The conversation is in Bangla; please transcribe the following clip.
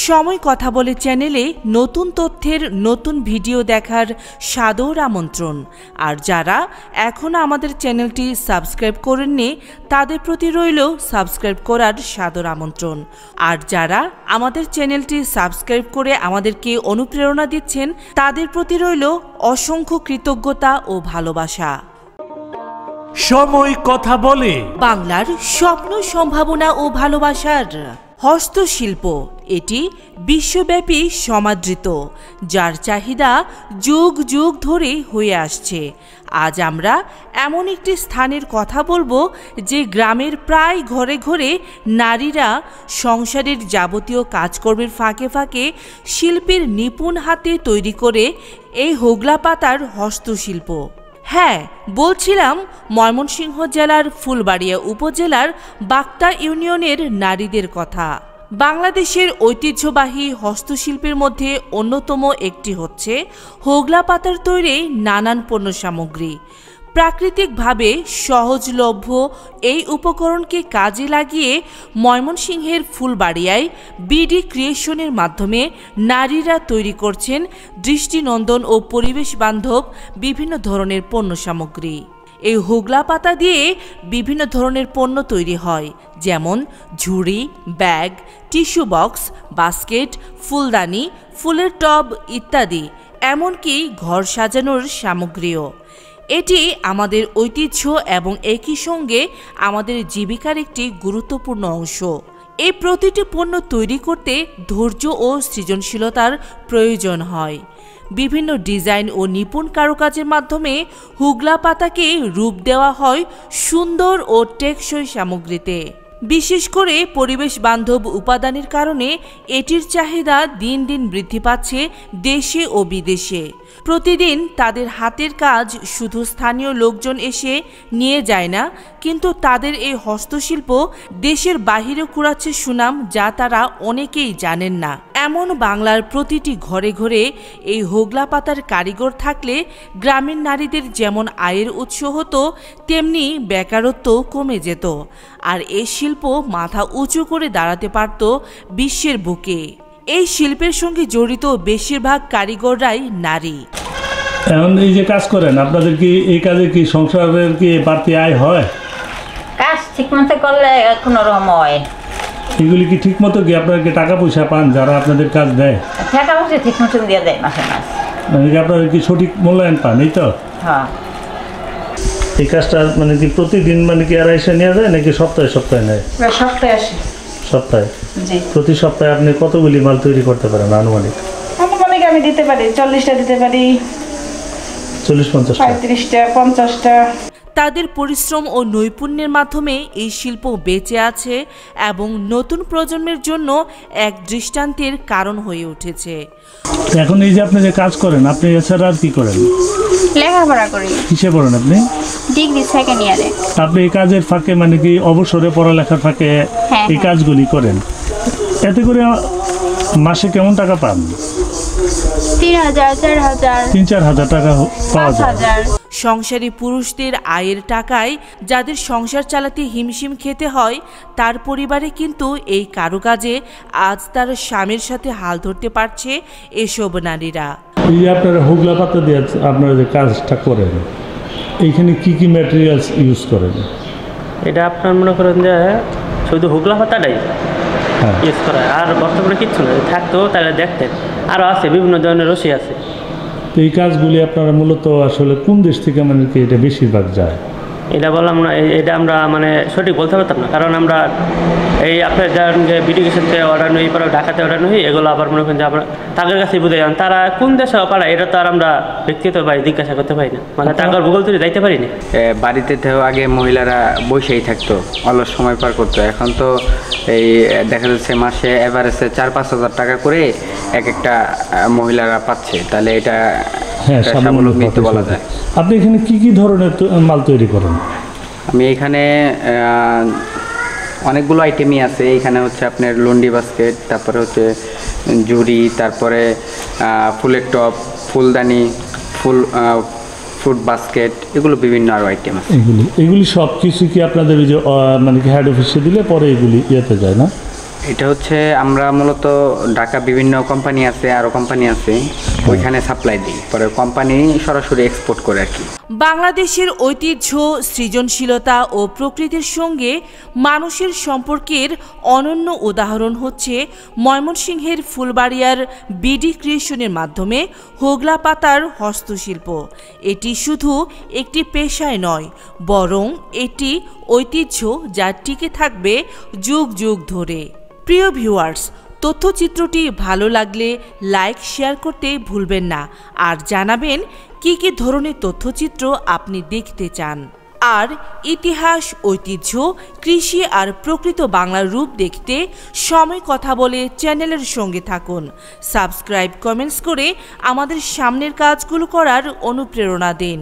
সময় কথা বলে চ্যানেলে নতুন তথ্যের নতুন ভিডিও দেখার সাদর আমন্ত্রণ। আর যারা এখনো আমাদের চ্যানেলটি সাবস্ক্রাইব করেননি তাদের প্রতি রইল সাবস্ক্রাইব করার সাদর আমন্ত্রণ। আর যারা আমাদের চ্যানেলটি সাবস্ক্রাইব করে আমাদেরকে অনুপ্রেরণা দিচ্ছেন তাদের প্রতি রইল অসংখ্য কৃতজ্ঞতা ও ভালোবাসা। সময় কথা বলে বাংলার স্বপ্ন, সম্ভাবনা ও ভালোবাসার হস্তশিল্প এটি বিশ্বব্যাপী সমাদৃত, যার চাহিদা যুগ যুগ ধরে হয়ে আসছে। আজ আমরা এমন একটি স্থানের কথা বলবো যে গ্রামের প্রায় ঘরে ঘরে নারীরা সংসারের যাবতীয় কাজকর্মের ফাঁকে ফাঁকে শিল্পীর নিপুণ হাতে তৈরি করে এই হোগলা পাতার হস্তশিল্প। হ্যাঁ, বলছিলাম ময়মনসিংহ জেলার ফুলবাড়িয়া উপজেলার বাক্তা ইউনিয়নের নারীদের কথা। বাংলাদেশের ঐতিহ্যবাহী হস্তশিল্পের মধ্যে অন্যতম একটি হচ্ছে হোগলা পাতার তৈরি নানান পণ্য সামগ্রী। প্রাকৃতিকভাবে সহজলভ্য এই উপকরণকে কাজে লাগিয়ে ময়মনসিংহের ফুলবাড়িয়ায় বিডি ক্রিয়েশনের মাধ্যমে নারীরা তৈরি করছেন দৃষ্টিনন্দন ও পরিবেশ বান্ধব বিভিন্ন ধরনের পণ্য সামগ্রী। এই হোগলা পাতা দিয়ে বিভিন্ন ধরনের পণ্য তৈরি হয়, যেমন ঝুড়ি, ব্যাগ, টিস্যু বক্স, বাস্কেট, ফুলদানি, ফুলের টব ইত্যাদি, এমনকি ঘর সাজানোর সামগ্রীও। এটি আমাদের ঐতিহ্য এবং একই সঙ্গে আমাদের জীবিকার একটি গুরুত্বপূর্ণ অংশ। এই প্রতিটি পণ্য তৈরি করতে ধৈর্য ও সৃজনশীলতার প্রয়োজন হয়। বিভিন্ন ডিজাইন ও নিপুণ কারুকাজের মাধ্যমে হোগলা পাতাকে রূপ দেওয়া হয় সুন্দর ও টেকসই সামগ্রীতে। বিশেষ করে পরিবেশ বান্ধব উপাদানের কারণে এটির চাহিদা দিন দিন বৃদ্ধি পাচ্ছে দেশে ও বিদেশে। প্রতিদিন তাদের হাতের কাজ শুধু স্থানীয় লোকজন এসে নিয়ে যায় না, কিন্তু তাদের এই হস্তশিল্প দেশের বাহিরে কুড়াচ্ছে সুনাম, যা তারা অনেকেই জানেন না। এমন বাংলার প্রতিটি ঘরে ঘরে এই হোগলা পাতার কারিগর থাকলে গ্রামের নারীদের যেমন আয়ের উৎস হতো, তেমনি বেকারত্ব কমে যেত, আর এই শিল্প মাথা উঁচু করে দাঁড়াতে পারত বিশ্বের বুকে। এই শিল্পের সঙ্গে জড়িত বেশিরভাগ কারিগররাই নারী। এখন এই যে কাজ করেন, আপনাদের কি এই কাজে কি সংসারের কি বাড়তি আয় হয়? কাজ ঠিক মতো করলে কোনো রকম হয়। এগুলি কি ঠিক মতো কি আপনারা কি টাকা পয়সা পান যারা আপনাদের কাজ দেয়? টাকা পয়সা ঠিক মতো দিয়ে দেয় মাসে মাস। মানে কি আপনারা কি সঠিক মূল্যায়ন পান? এই তো হ্যাঁ। এই কাজটা মানে কি প্রতিদিন মানে কি আর এসে নিয়ে যায় নাকি সপ্তাহে সপ্তাহে নেয়? সপ্তাহে আসে। সপ্তাহে? জি। প্রতি সপ্তাহে আপনি কতগুলি মাল তৈরি করতে পারেন আনুমানিক? আনুমানিক আমি দিতে পারি 40টা দিতে পারি, 40-50টা, 35টা, 50টা। তাদের পরিশ্রম ও নৈপুণ্যের মাধ্যমে এই শিল্প বেঁচে আছে এবং নতুন প্রজন্মের জন্য এক দৃষ্টান্তের কারণ হয়ে উঠেছে। এখন এই যে আপনি যে কাজ করেন, আপনি এছাড়া আর কি করেন? লেখাপড়া করি। কিসে পড়েন আপনি? ডিগ্রি সেকেন্ড ইয়ারে। আপনি এই কাজের ফাঁকে মানে কি অবসরে পড়ালেখার ফাঁকে এই কাজগুলি করেন, এতে করে মাসে কেমন টাকা পান? 3,000, 4,000, 3-4 হাজার টাকা পাওয়া যায়। 5,000। সংসারী পুরুষদের আয়ের টাকায় যাদের সংসার চালাতে হিমশিম খেতে হয়, তার পরিবারে কিন্তু এই কারুকাজে আজ তার স্বামীর সাথে হাল ধরতে পারছে এসব নারীরা। এই যে আপনারা হোগলা পাতা দিয়ে আপনারা যে কাজটা করেন, এইখানে কি কি ম্যাটেরিয়ালস ইউজ করেন? এটা আপনার মনে করেন যে শুধু হোগলা পাতাটাই ইউজ করা, আর বর্তমানে কিচ্ছু না। থাকতো তাহলে দেখতেন, আরও আছে বিভিন্ন ধরনের রশি আছে। তো এই কাজগুলি আপনারা মূলত আসলে কোন দেশ থেকে মানে কি এটা বেশিরভাগ যায়? এটা বললাম না, এটা আমরা মানে সঠিক বলতে পারতাম না, কারণ আমরা এই আপনার যেমন যে বিডিকেশন থেকে অর্ডার নই, পরে ঢাকাতে অর্ডার নই, এগুলো আবার মনে করেন যে আমরা তাদের কাছেই বুঝে যান তারা কোন দেশে পাঠায়, এটা তো আর আমরা ব্যক্তিগতভাবে জিজ্ঞাসা করতে পারি না, মানে তাদের গুগল থেকে যাইতে পারি না। বাড়িতে থেকেও আগে মহিলারা বসেই থাকতো, অলস সময় পার করতো। এখন তো এই দেখা যাচ্ছে মাসে এভারেজে 4-5 হাজার টাকা করে এক একটা মহিলারা পাচ্ছে, তাহলে এটা স্বাবলম্বিত বলা যায়। আপনি এখানে কি কি ধরনের মাল তৈরি করেন? আমি এখানে অনেকগুলো আইটেমই আছে। এখানে হচ্ছে আপনার লন্ডি বাস্কেট, তারপরে হচ্ছে ঝুড়ি, তারপরে ফুলের টপ, ফুলদানি, ফ্রুট বাস্কেট, এগুলো বিভিন্ন আরও আইটেম আছে। এগুলি সব কিছু কি আপনাদের ওই যে মানে কি হেড অফিসে দিলে পরে এগুলি ইয়েতে যায় না? এটা হচ্ছে আমরা মূলত ঢাকা বিভিন্ন কোম্পানি আছে, আরও কোম্পানি আছে, ওইখানে সাপ্লাই দিই, পরে কোম্পানি সরাসরি এক্সপোর্ট করে আর কি। বাংলাদেশের ঐতিহ্য, সৃজনশীলতা ও প্রকৃতির সঙ্গে মানুষের সম্পর্কের অনন্য উদাহরণ হচ্ছে ময়মনসিংহের ফুলবাড়িয়ার বিডি ক্রিয়েশনের মাধ্যমে হোগলা পাতার হস্তশিল্প। এটি শুধু একটি পেশায় নয়, বরং এটি ঐতিহ্য যা টিকে থাকবে যুগ যুগ ধরে। প্রিয় ভিউয়ার্স, তথ্যচিত্রটি ভালো লাগলে লাইক শেয়ার করতে ভুলবেন না, আর জানাবেন কি কি ধরনের তথ্যচিত্র আপনি দেখতে চান। আর ইতিহাস, ঐতিহ্য, কৃষি আর প্রকৃত বাংলার রূপ দেখতে সময় কথা বলে চ্যানেলের সঙ্গে থাকুন। সাবস্ক্রাইব, কমেন্টস করে আমাদের সামনের কাজগুলো করার অনুপ্রেরণা দিন।